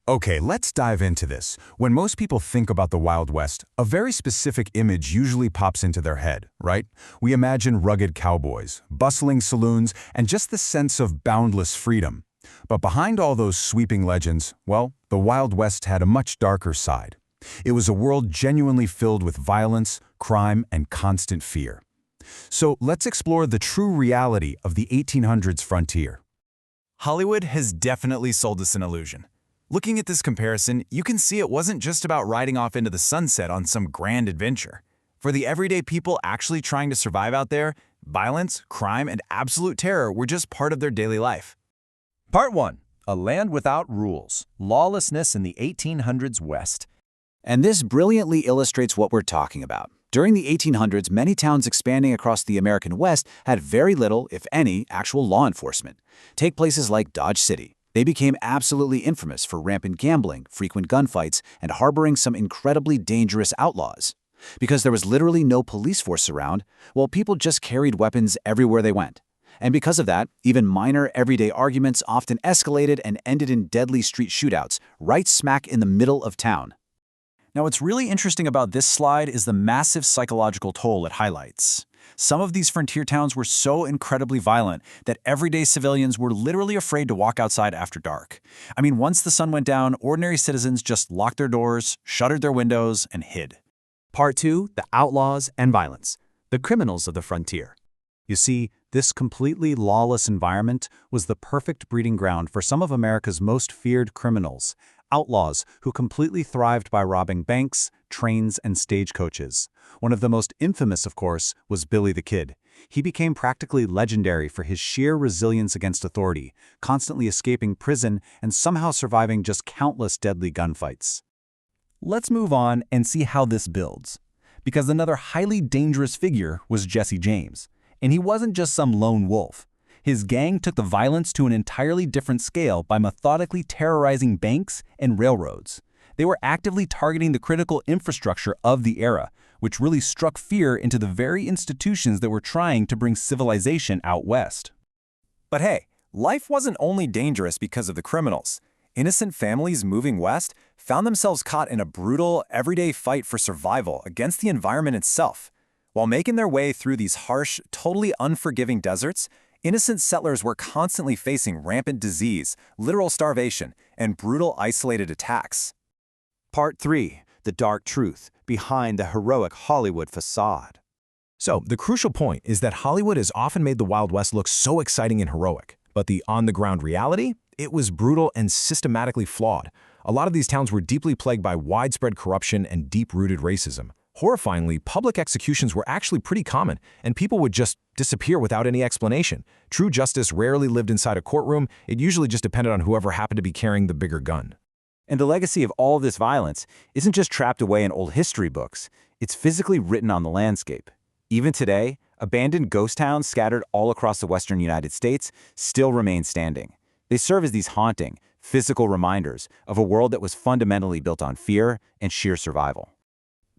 Okay, let's dive into this. When most people think about the Wild West, a very specific image usually pops into their head, right? We imagine rugged cowboys, bustling saloons, and just the sense of boundless freedom. But behind all those sweeping legends, well, the Wild West had a much darker side. It was a world genuinely filled with violence, crime, and constant fear. So let's explore the true reality of the 1800s frontier. Hollywood has definitely sold us an illusion. Looking at this comparison, you can see it wasn't just about riding off into the sunset on some grand adventure. For the everyday people actually trying to survive out there, violence, crime, and absolute terror were just part of their daily life. Part 1. A Land Without Rules. Lawlessness in the 1800s West. And this brilliantly illustrates what we're talking about. During the 1800s, many towns expanding across the American West had very little, if any, actual law enforcement. Take places like Dodge City. They became absolutely infamous for rampant gambling, frequent gunfights, and harboring some incredibly dangerous outlaws. Because there was literally no police force around, well, people just carried weapons everywhere they went. And because of that, even minor everyday arguments often escalated and ended in deadly street shootouts, right smack in the middle of town. Now, what's really interesting about this slide is the massive psychological toll it highlights. Some of these frontier towns were so incredibly violent that everyday civilians were literally afraid to walk outside after dark. I mean, once the sun went down, ordinary citizens just locked their doors, shuttered their windows, and hid. Part 2. The Outlaws and Violence. The Criminals of the Frontier. You see, this completely lawless environment was the perfect breeding ground for some of America's most feared criminals, outlaws who completely thrived by robbing banks, trains, and stagecoaches. One of the most infamous, of course, was Billy the Kid. He became practically legendary for his sheer resilience against authority, constantly escaping prison and somehow surviving just countless deadly gunfights. Let's move on and see how this builds. Because another highly dangerous figure was Jesse James. And he wasn't just some lone wolf. His gang took the violence to an entirely different scale by methodically terrorizing banks and railroads. They were actively targeting the critical infrastructure of the era, which really struck fear into the very institutions that were trying to bring civilization out west. But hey, life wasn't only dangerous because of the criminals. Innocent families moving west found themselves caught in a brutal, everyday fight for survival against the environment itself. While making their way through these harsh, totally unforgiving deserts, innocent settlers were constantly facing rampant disease, literal starvation, and brutal isolated attacks. Part 3. The Dark Truth Behind the Heroic Hollywood Facade. So, the crucial point is that Hollywood has often made the Wild West look so exciting and heroic, but the on-the-ground reality? It was brutal and systematically flawed. A lot of these towns were deeply plagued by widespread corruption and deep-rooted racism. Horrifyingly, public executions were actually pretty common, and people would just disappear without any explanation. True justice rarely lived inside a courtroom. It usually just depended on whoever happened to be carrying the bigger gun. And the legacy of all of this violence isn't just trapped away in old history books. It's physically written on the landscape. Even today, abandoned ghost towns scattered all across the western United States still remain standing. They serve as these haunting, physical reminders of a world that was fundamentally built on fear and sheer survival.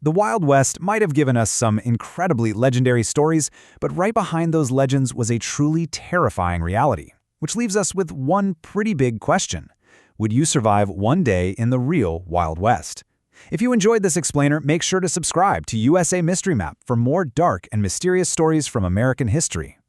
The Wild West might have given us some incredibly legendary stories, but right behind those legends was a truly terrifying reality, which leaves us with one pretty big question. Would you survive one day in the real Wild West? If you enjoyed this explainer, make sure to subscribe to USA Mystery Map for more dark and mysterious stories from American history.